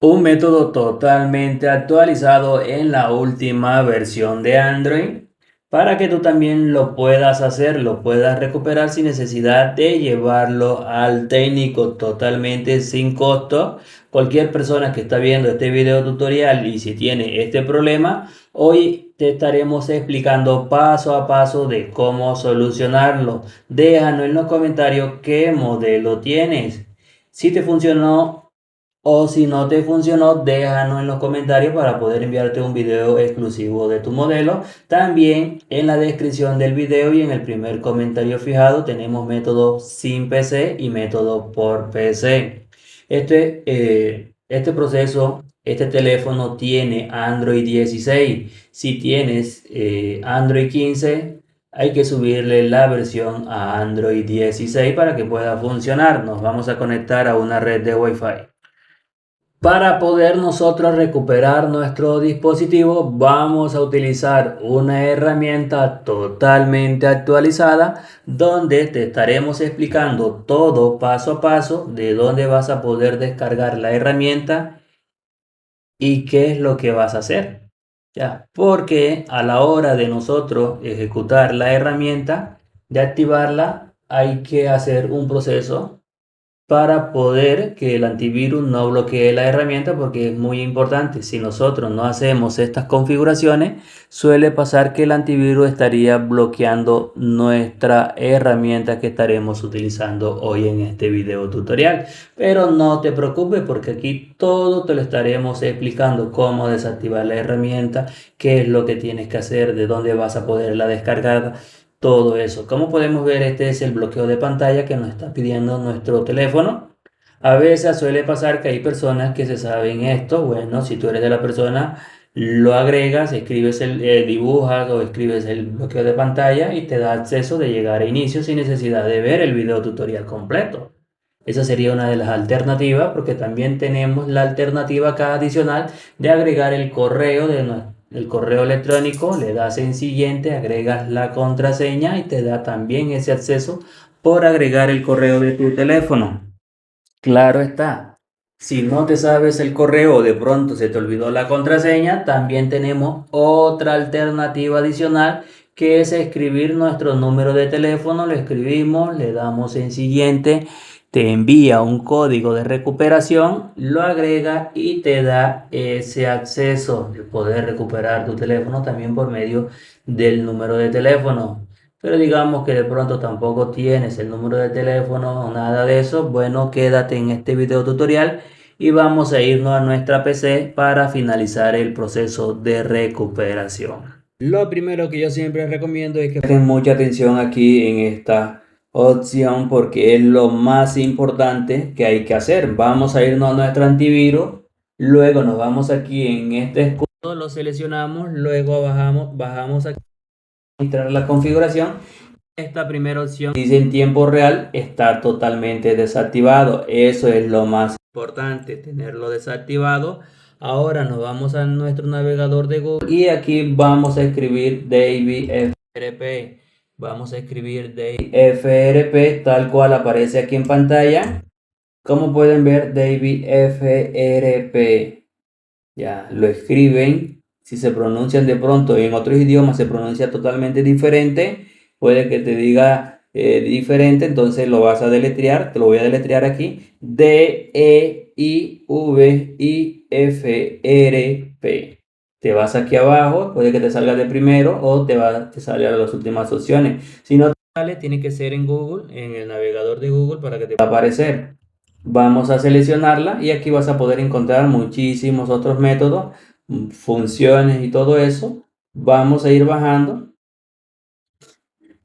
Un método totalmente actualizado en la última versión de Android para que tú también lo puedas hacer, lo puedas recuperar sin necesidad de llevarlo al técnico totalmente sin costo. Cualquier persona que está viendo este video tutorial y si tiene este problema, hoy te estaremos explicando paso a paso de cómo solucionarlo. Déjanos en los comentarios qué modelo tienes. Si te funcionó o si no te funcionó, déjanos en los comentarios para poder enviarte un video exclusivo de tu modelo. También en la descripción del video y en el primer comentario fijado tenemos método sin PC y método por PC. Este proceso, este teléfono tiene Android 16. Si tienes Android 15, hay que subirle la versión a Android 16 para que pueda funcionar. Nos vamos a conectar a una red de Wi-Fi. Para poder nosotros recuperar nuestro dispositivo, vamos a utilizar una herramienta totalmente actualizada donde te estaremos explicando todo paso a paso de dónde vas a poder descargar la herramienta y qué es lo que vas a hacer. Ya, porque a la hora de nosotros ejecutar la herramienta, de activarla, hay que hacer un proceso para poder que el antivirus no bloquee la herramienta porque es muy importante. Si nosotros no hacemos estas configuraciones, suele pasar que el antivirus estaría bloqueando nuestra herramienta que estaremos utilizando hoy en este video tutorial. Pero no te preocupes porque aquí todo te lo estaremos explicando cómo desactivar la herramienta, qué es lo que tienes que hacer, de dónde vas a poderla descargar, todo eso. Como podemos ver, este es el bloqueo de pantalla que nos está pidiendo nuestro teléfono. A veces suele pasar que hay personas que se saben esto. Bueno, si tú eres de la persona, lo agregas, dibujas o escribes el bloqueo de pantalla y te da acceso de llegar a inicio sin necesidad de ver el video tutorial completo. Esa sería una de las alternativas, porque también tenemos la alternativa acá adicional de agregar el correo electrónico, le das en siguiente, agregas la contraseña y te da también ese acceso por agregar el correo de tu teléfono. Claro está, si no te sabes el correo o de pronto se te olvidó la contraseña, también tenemos otra alternativa adicional que es escribir nuestro número de teléfono. Lo escribimos, le damos en siguiente, te envía un código de recuperación, lo agrega y te da ese acceso de poder recuperar tu teléfono también por medio del número de teléfono. Pero digamos que de pronto tampoco tienes el número de teléfono o nada de eso. Bueno, quédate en este video tutorial y vamos a irnos a nuestra PC para finalizar el proceso de recuperación. Lo primero que yo siempre recomiendo es que presten mucha atención aquí en esta opción porque es lo más importante que hay que hacer. Vamos a irnos a nuestro antivirus, luego nos vamos aquí en este escudo, lo seleccionamos, luego bajamos aquí entrar la configuración. Esta primera opción dice en tiempo real está totalmente desactivado. Eso es lo más importante, tenerlo desactivado. Ahora nos vamos a nuestro navegador de Google y aquí vamos a escribir David FRP. Vamos a escribir David FRP tal cual aparece aquí en pantalla. Como pueden ver, David FRP. Ya lo escriben. Si se pronuncian de pronto en otros idiomas, se pronuncia totalmente diferente. Puede que te diga diferente, entonces lo vas a deletrear. Te lo voy a deletrear aquí. Deivifrp. Te vas aquí abajo, puede que te salga de primero o te sale a las últimas opciones. Si no te sale, tiene que ser en Google, en el navegador de Google para que te pueda aparecer. Vamos a seleccionarla y aquí vas a poder encontrar muchísimos otros métodos, funciones y todo eso. Vamos a ir bajando.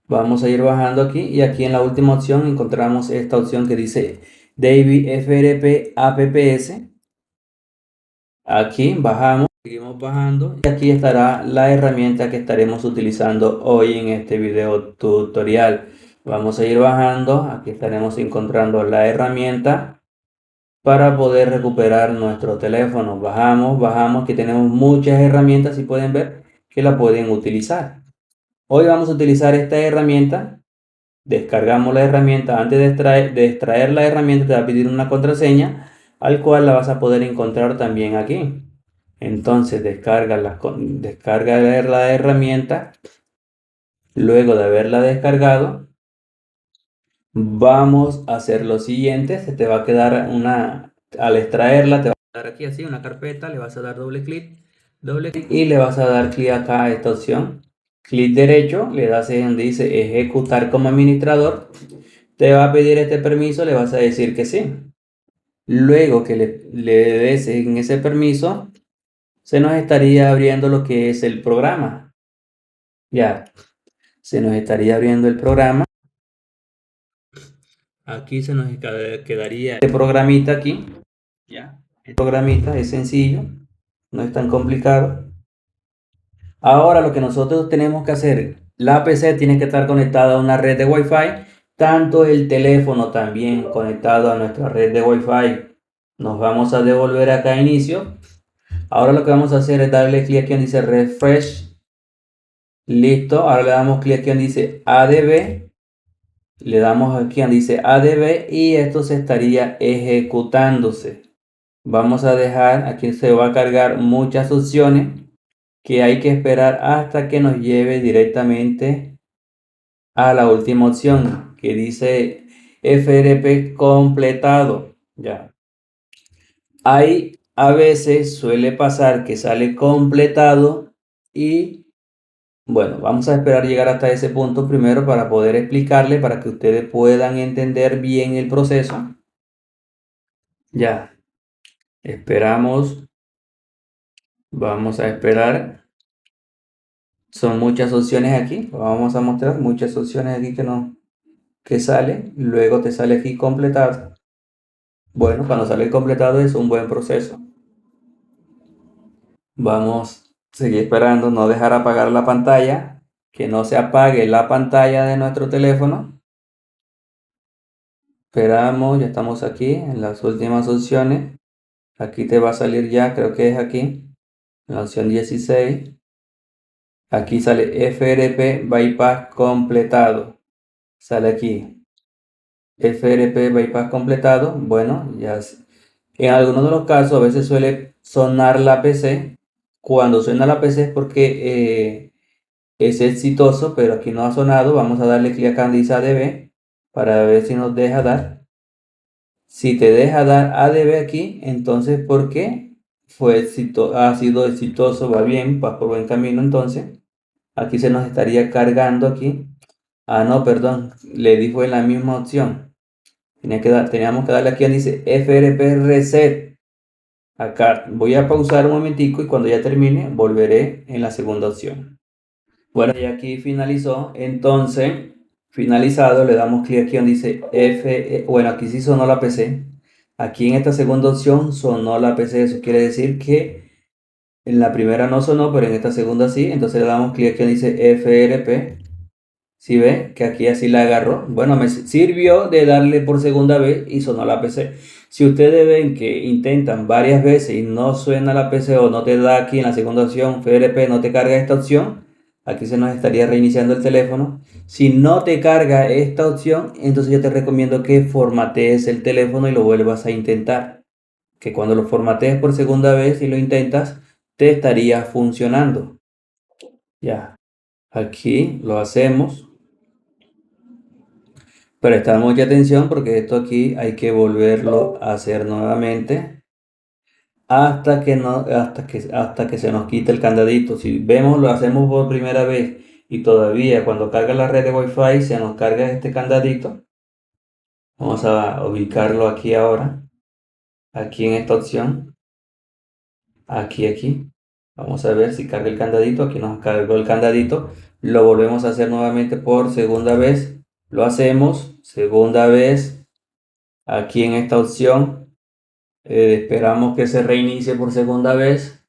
Vamos a ir bajando aquí y aquí en la última opción encontramos esta opción que dice David FRP APPS. Aquí bajamos, seguimos bajando y aquí estará la herramienta que estaremos utilizando hoy en este video tutorial. Vamos a ir bajando, aquí estaremos encontrando la herramienta para poder recuperar nuestro teléfono. Bajamos, que tenemos muchas herramientas, si pueden ver, que la pueden utilizar. Hoy vamos a utilizar esta herramienta. Descargamos la herramienta. Antes de extraer la herramienta te va a pedir una contraseña. al cual la vas a poder encontrar también aquí. Entonces descarga la herramienta. Luego de haberla descargado, vamos a hacer lo siguiente. Se te va a quedar al extraerla, te va a dar aquí así una carpeta, le vas a dar doble clic y le vas a dar clic acá a esta opción. Clic derecho, le das en donde dice ejecutar como administrador. Te va a pedir este permiso, le vas a decir que sí. Luego que le des en ese permiso, se nos estaría abriendo lo que es el programa. Ya, se nos estaría abriendo el programa. Aquí se nos quedaría este programita aquí. Ya, el programita es sencillo, no es tan complicado. Ahora lo que nosotros tenemos que hacer, la PC tiene que estar conectada a una red de Wi-Fi, tanto el teléfono también conectado a nuestra red de Wi-Fi. Nos vamos a devolver acá a inicio. Ahora lo que vamos a hacer es darle clic aquí donde dice refresh. Listo, ahora le damos clic aquí donde dice ADB. Le damos aquí donde dice ADB y esto se estaría ejecutándose. Vamos a dejar, aquí se va a cargar muchas opciones que hay que esperar hasta que nos lleve directamente a la última opción que dice FRP completado. Ya. Ahí a veces suele pasar que sale completado y bueno, vamos a esperar llegar hasta ese punto primero para poder explicarle, para que ustedes puedan entender bien el proceso. Ya, esperamos, vamos a esperar. Son muchas opciones aquí, vamos a mostrar muchas opciones aquí que sale. Luego te sale aquí completado. Bueno, cuando sale completado es un buen proceso. Vamos a seguir esperando, no dejar apagar la pantalla, que no se apague la pantalla de nuestro teléfono. Esperamos, ya estamos aquí en las últimas opciones. Aquí te va a salir ya, creo que es aquí, en la opción 16. Aquí sale FRP Bypass completado. Sale aquí. FRP Bypass completado. Bueno, en algunos de los casos a veces suele sonar la PC. Cuando suena la PC es porque es exitoso, pero aquí no ha sonado. Vamos a darle clic acá donde dice ADB para ver si nos deja dar. Si te deja dar ADB aquí, entonces ¿por qué? Ha sido exitoso, va bien, va por buen camino. Entonces aquí se nos estaría cargando aquí. Ah, no, perdón, le dijo en la misma opción. Teníamos que darle aquí donde dice FRP Reset. Acá voy a pausar un momentico y cuando ya termine volveré en la segunda opción. Bueno, y aquí finalizó. Entonces, finalizado, le damos clic aquí donde dice bueno, aquí sí sonó la PC. Aquí en esta segunda opción sonó la PC. Eso quiere decir que en la primera no sonó, pero en esta segunda sí. Entonces le damos clic aquí donde dice FRP. Si ve que aquí así la agarró, bueno, me sirvió de darle por segunda vez y sonó la PC. Si ustedes ven que intentan varias veces y no suena la PC o no te da aquí en la segunda opción, FRP no te carga esta opción, aquí se nos estaría reiniciando el teléfono. Si no te carga esta opción, entonces yo te recomiendo que formatees el teléfono y lo vuelvas a intentar. Que cuando lo formatees por segunda vez y lo intentas, te estaría funcionando. Ya, aquí lo hacemos. Prestar mucha atención porque esto aquí hay que volverlo a hacer nuevamente hasta que, no, hasta que se nos quite el candadito. Si vemos, lo hacemos por primera vez y todavía cuando carga la red de Wi-Fi se nos carga este candadito. Vamos a ubicarlo aquí ahora, aquí en esta opción, aquí. Vamos a ver si carga el candadito. Aquí nos cargó el candadito. Lo volvemos a hacer nuevamente por segunda vez. Lo hacemos segunda vez aquí en esta opción. Esperamos que se reinicie por segunda vez.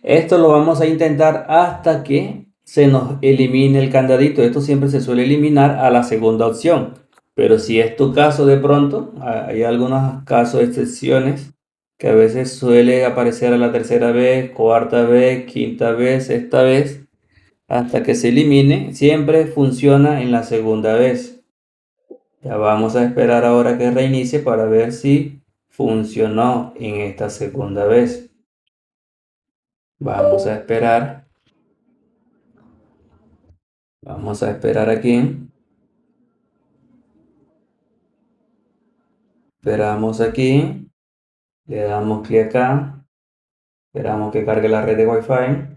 Esto lo vamos a intentar hasta que se nos elimine el candadito. Esto siempre se suele eliminar a la segunda opción. Pero si es tu caso de pronto, hay algunos casos, excepciones, que a veces suele aparecer a la tercera vez, cuarta vez, quinta vez, sexta vez, hasta que se elimine. Siempre funciona en la segunda vez. Ya vamos a esperar ahora que reinicie para ver si funcionó en esta segunda vez. Vamos a esperar. Vamos a esperar aquí. Esperamos aquí. Le damos clic acá. Esperamos que cargue la red de Wi-Fi.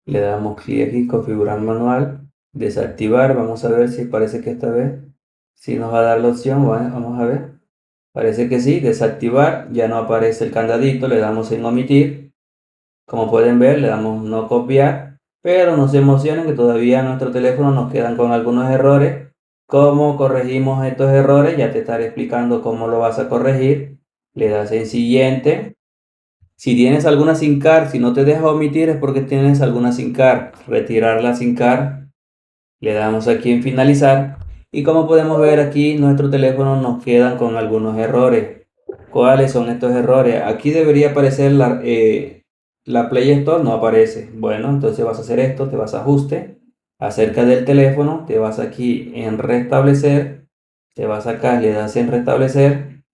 Le damos clic aquí, configurar manual, desactivar. Vamos a ver si parece que esta vez sí nos va a dar la opción. Bueno, vamos a ver. Parece que sí, desactivar. Ya no aparece el candadito. Le damos en omitir. Como pueden ver, le damos no copiar. Pero no se emocionen que todavía en nuestro teléfono nos quedan con algunos errores. ¿Cómo corregimos estos errores? Ya te estaré explicando cómo lo vas a corregir. Le das en siguiente. Si tienes alguna SIM card, si no te deja omitir es porque tienes alguna SIM card. Retirar la SIM card, le damos aquí en finalizar. Y como podemos ver aquí, nuestro teléfono nos quedan con algunos errores. ¿Cuáles son estos errores? Aquí debería aparecer la Play Store, no aparece. Bueno, entonces vas a hacer esto, te vas a ajuste, acerca del teléfono, te vas aquí en restablecer, te vas acá, le das en restablecer,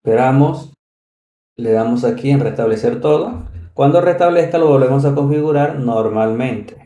esperamos. Le damos aquí en restablecer todo. Cuando restablezca lo volvemos a configurar normalmente.